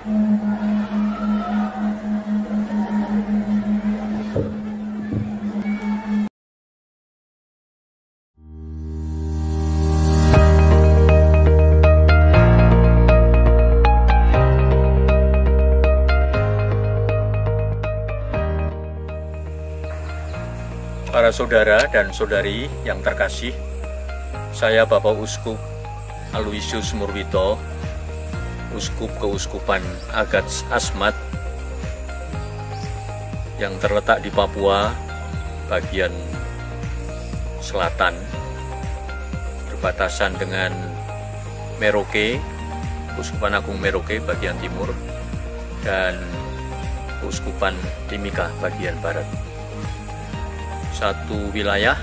Para saudara dan saudari yang terkasih, saya Bapak Uskup Aloysius Murwito, Uskup Keuskupan Agats Asmat yang terletak di Papua bagian selatan, berbatasan dengan Merauke, Keuskupan Agung Merauke bagian timur, dan Keuskupan Timika bagian barat. Satu wilayah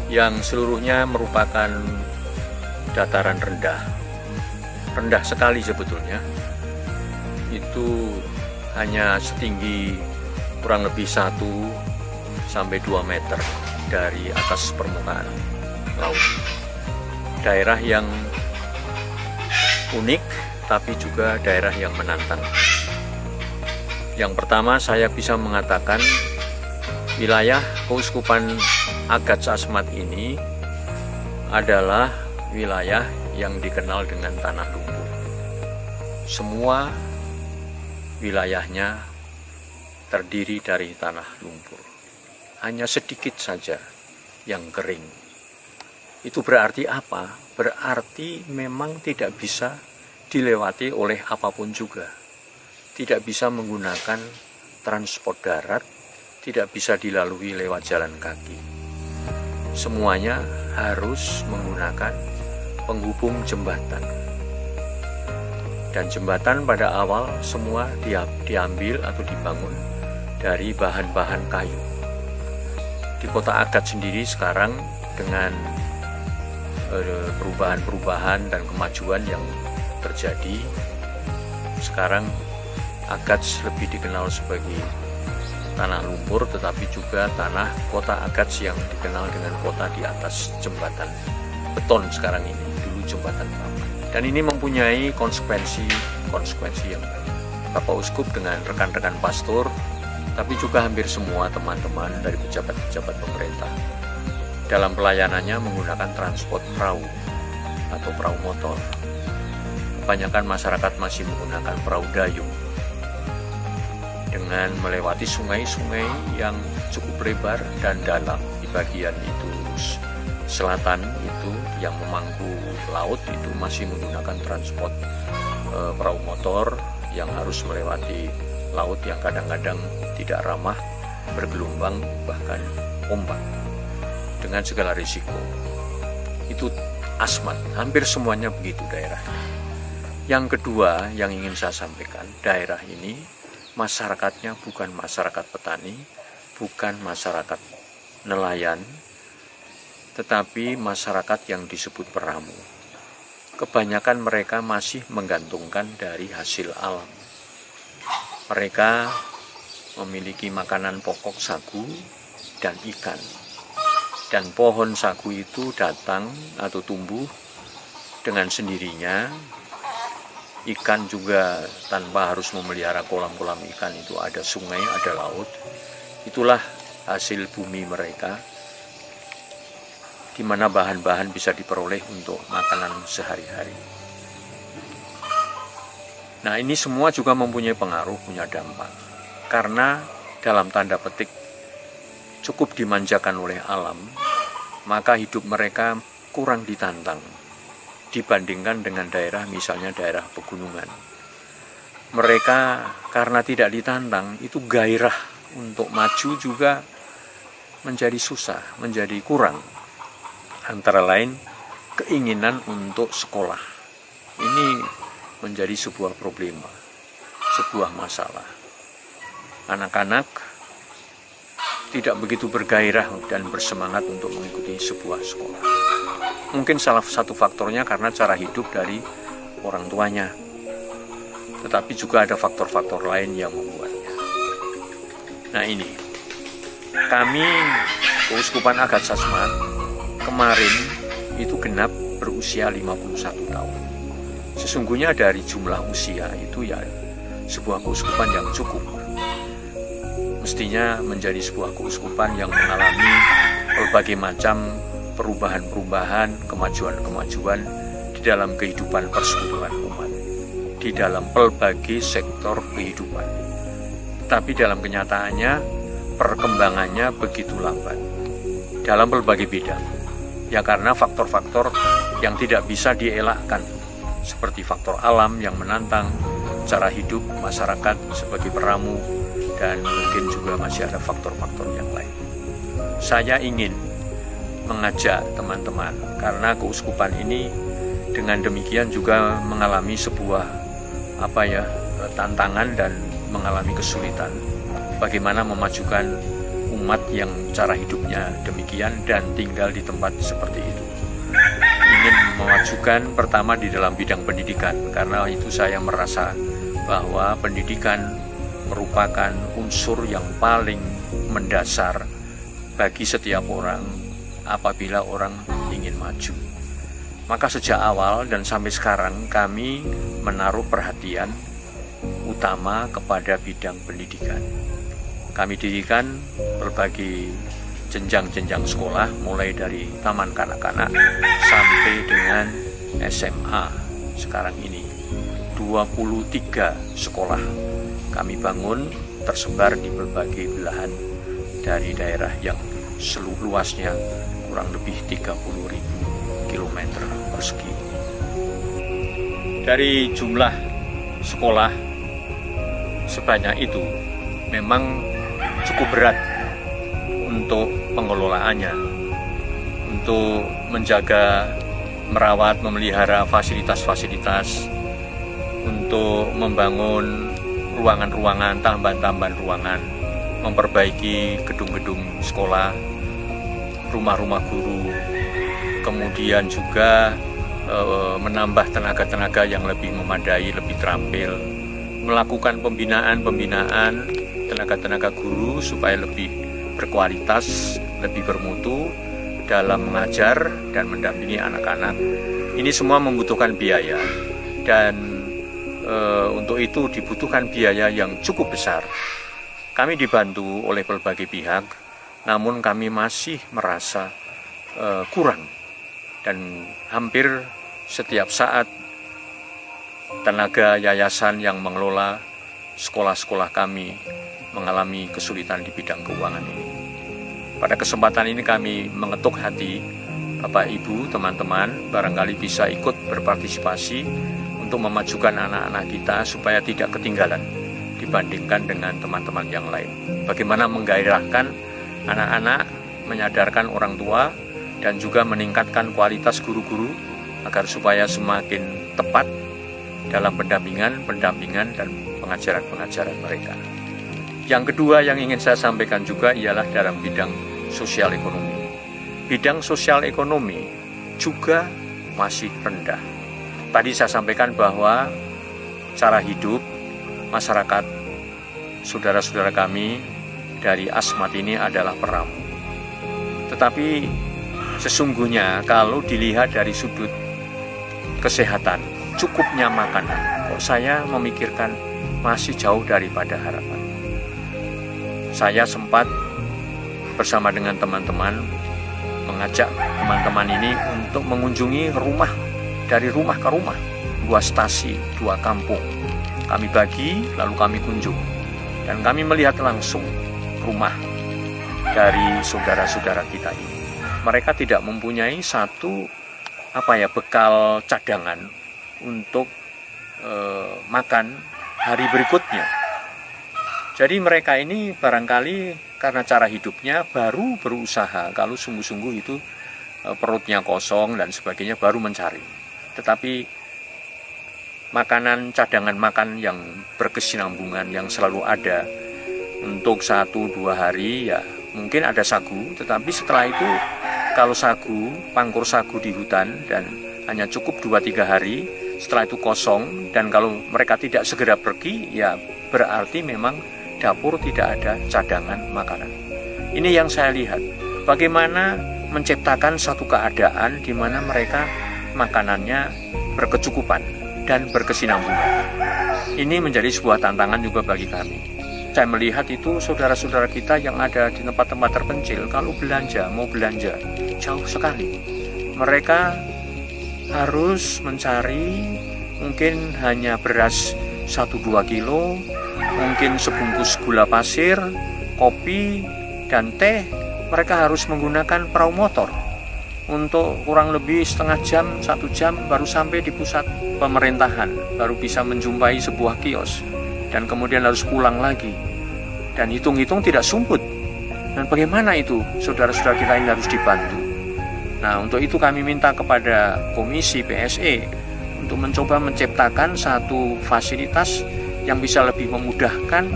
yang seluruhnya merupakan dataran rendah sekali sebetulnya. Itu hanya setinggi kurang lebih 1 sampai 2 meter dari atas permukaan laut. Daerah yang unik tapi juga daerah yang menantang. Yang pertama, saya bisa mengatakan wilayah Keuskupan Agats Asmat ini adalah wilayah yang dikenal dengan tanah lumpur. Semua wilayahnya terdiri dari tanah lumpur. Hanya sedikit saja yang kering. Itu berarti apa? Berarti memang tidak bisa dilewati oleh apapun juga. Tidak bisa menggunakan transport darat, tidak bisa dilalui lewat jalan kaki. Semuanya harus menggunakan penghubung jembatan. Dan jembatan pada awal semua diambil atau dibangun dari bahan-bahan kayu. Di kota Agats sendiri sekarang dengan perubahan-perubahan dan kemajuan yang terjadi, sekarang Agats lebih dikenal sebagai tanah lumpur, tetapi juga tanah kota Agats yang dikenal dengan kota di atas jembatan beton sekarang ini, dulu jembatan papan. Dan ini mempunyai konsekuensi yang banyak. Bapak Uskup dengan rekan-rekan pastor, tapi juga hampir semua teman-teman dari pejabat-pejabat pemerintah, dalam pelayanannya menggunakan transport perahu atau perahu motor. Kebanyakan masyarakat masih menggunakan perahu dayung, dengan melewati sungai-sungai yang cukup lebar dan dalam. Di bagian itu selatan itu yang memangku laut itu masih menggunakan transport perahu motor yang harus melewati laut yang kadang-kadang tidak ramah, bergelombang, bahkan ombak, dengan segala risiko. Itu Asmat, hampir semuanya begitu daerahnya. Yang kedua yang ingin saya sampaikan, daerah ini masyarakatnya bukan masyarakat petani, bukan masyarakat nelayan, tetapi masyarakat yang disebut peramu. Kebanyakan mereka masih menggantungkan dari hasil alam. Mereka memiliki makanan pokok sagu dan ikan. Dan pohon sagu itu datang atau tumbuh dengan sendirinya. Ikan juga tanpa harus memelihara kolam-kolam ikan, itu ada sungai, ada laut. Itulah hasil bumi mereka, di mana bahan-bahan bisa diperoleh untuk makanan sehari-hari. Nah, ini semua juga mempunyai pengaruh, punya dampak. Karena dalam tanda petik cukup dimanjakan oleh alam, maka hidup mereka kurang ditantang dibandingkan dengan daerah, misalnya daerah pegunungan. Mereka karena tidak ditantang, itu gairah untuk maju juga menjadi susah, menjadi kurang. Antara lain keinginan untuk sekolah. Ini menjadi sebuah problema, sebuah masalah. Anak-anak tidak begitu bergairah dan bersemangat untuk mengikuti sebuah sekolah. Mungkin salah satu faktornya karena cara hidup dari orang tuanya. Tetapi juga ada faktor-faktor lain yang membuatnya. Nah ini, kami Keuskupan Agats Asmat kemarin itu genap berusia 51 tahun. Sesungguhnya dari jumlah usia itu ya sebuah keuskupan yang cukup. Mestinya menjadi sebuah keuskupan yang mengalami berbagai macam perubahan-perubahan, kemajuan-kemajuan di dalam kehidupan persekutuan umat, di dalam berbagai sektor kehidupan. Tapi dalam kenyataannya, perkembangannya begitu lambat dalam berbagai bidang. Ya karena faktor-faktor yang tidak bisa dielakkan, seperti faktor alam yang menantang cara hidup masyarakat sebagai peramu, dan mungkin juga masih ada faktor-faktor yang lain. Saya ingin mengajak teman-teman, karena keuskupan ini dengan demikian juga mengalami sebuah tantangan dan mengalami kesulitan. Bagaimana memajukan umat yang cara hidupnya demikian dan tinggal di tempat seperti itu. Ingin memajukan pertama di dalam bidang pendidikan, karena itu saya merasa bahwa pendidikan merupakan unsur yang paling mendasar bagi setiap orang apabila orang ingin maju. Maka sejak awal dan sampai sekarang kami menaruh perhatian utama kepada bidang pendidikan. Kami dirikan berbagai jenjang-jenjang sekolah, mulai dari taman kanak-kanak sampai dengan SMA. Sekarang ini 23 sekolah kami bangun tersebar di berbagai belahan dari daerah yang luasnya kurang lebih 30.000 km persegi. Dari jumlah sekolah sebanyak itu memang cukup berat untuk pengelolaannya, untuk menjaga, merawat, memelihara fasilitas-fasilitas, untuk membangun ruangan-ruangan, tambahan-tambahan ruangan, memperbaiki gedung-gedung sekolah, rumah-rumah guru, kemudian juga menambah tenaga-tenaga yang lebih memadai, lebih terampil, melakukan pembinaan tenaga-tenaga guru supaya lebih berkualitas, lebih bermutu dalam mengajar dan mendampingi anak-anak. Ini semua membutuhkan biaya, dan untuk itu dibutuhkan biaya yang cukup besar. Kami dibantu oleh berbagai pihak, namun kami masih merasa kurang, dan hampir setiap saat tenaga yayasan yang mengelola sekolah-sekolah kami mengalami kesulitan di bidang keuangan ini. Pada kesempatan ini kami mengetuk hati Bapak Ibu, teman-teman, barangkali bisa ikut berpartisipasi untuk memajukan anak-anak kita supaya tidak ketinggalan dibandingkan dengan teman-teman yang lain. Bagaimana menggairahkan anak-anak, menyadarkan orang tua, dan juga meningkatkan kualitas guru-guru agar supaya semakin tepat dalam pendampingan dan pengajaran-pengajaran mereka. Yang kedua yang ingin saya sampaikan juga ialah dalam bidang sosial ekonomi. Bidang sosial ekonomi juga masih rendah. Tadi saya sampaikan bahwa cara hidup masyarakat saudara-saudara kami dari Asmat ini adalah peramu. Tetapi sesungguhnya kalau dilihat dari sudut kesehatan, cukupnya makanan, kok saya memikirkan masih jauh daripada harapan. Saya sempat bersama dengan teman-teman mengajak teman-teman ini untuk mengunjungi rumah, dari rumah ke rumah, 2 stasi, 2 kampung. Kami bagi, lalu kami kunjung, dan kami melihat langsung rumah dari saudara-saudara kita ini. Mereka tidak mempunyai satu bekal cadangan untuk makan hari berikutnya. Jadi mereka ini barangkali karena cara hidupnya baru berusaha, kalau sungguh-sungguh itu perutnya kosong dan sebagainya, baru mencari. Tetapi makanan, cadangan makan yang berkesinambungan, yang selalu ada untuk 1-2 hari, ya mungkin ada sagu, tetapi setelah itu kalau sagu, pangkur sagu di hutan dan hanya cukup 2-3 hari, setelah itu kosong, dan kalau mereka tidak segera pergi, ya berarti memang dapur tidak ada cadangan makanan. Ini yang saya lihat, bagaimana menciptakan satu keadaan di mana mereka makanannya berkecukupan dan berkesinambungan. Ini menjadi sebuah tantangan juga bagi kami. Saya melihat itu saudara-saudara kita yang ada di tempat-tempat terpencil, kalau mau belanja, jauh sekali. Mereka harus mencari mungkin hanya beras 1-2 kilo, mungkin sebungkus gula pasir, kopi, dan teh. Mereka harus menggunakan perahu motor untuk kurang lebih setengah jam, 1 jam baru sampai di pusat pemerintahan, baru bisa menjumpai sebuah kios, dan kemudian harus pulang lagi. Dan hitung-hitung tidak sumput. Dan bagaimana itu saudara-saudara kita ini harus dibantu. Nah, untuk itu kami minta kepada Komisi PSE untuk mencoba menciptakan satu fasilitas yang bisa lebih memudahkan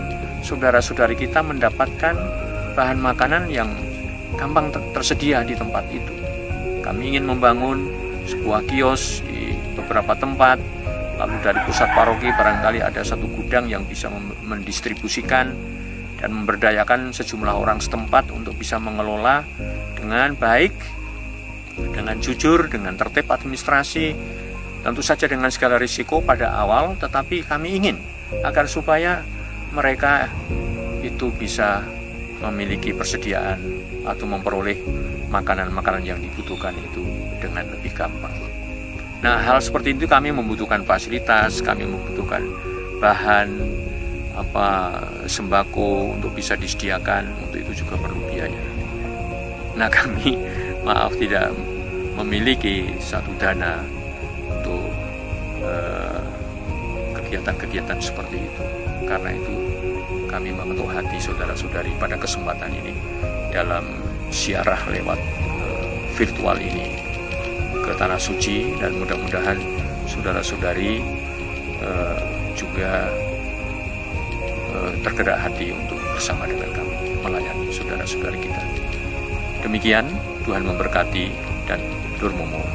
saudara-saudari kita mendapatkan bahan makanan yang gampang tersedia di tempat itu. Kami ingin membangun sebuah kios di beberapa tempat, lalu dari pusat paroki barangkali ada satu gudang yang bisa mendistribusikan dan memberdayakan sejumlah orang setempat untuk bisa mengelola dengan baik, dengan jujur, dengan tertib administrasi, tentu saja dengan segala risiko pada awal, tetapi kami ingin agar supaya mereka itu bisa memiliki persediaan atau memperoleh makanan-makanan yang dibutuhkan itu dengan lebih gampang. Nah, hal seperti itu kami membutuhkan fasilitas, kami membutuhkan bahan sembako untuk bisa disediakan, untuk itu juga perlu biaya. Nah, kami tidak memiliki satu dana untuk kegiatan-kegiatan seperti itu. Karena itu kami mengetuk hati saudara-saudari pada kesempatan ini dalam siarah lewat virtual ini ke Tanah Suci, dan mudah-mudahan saudara-saudari juga tergerak hati untuk bersama dengan kami melayani saudara-saudari kita. Demikian, Tuhan memberkati dan Durmomo.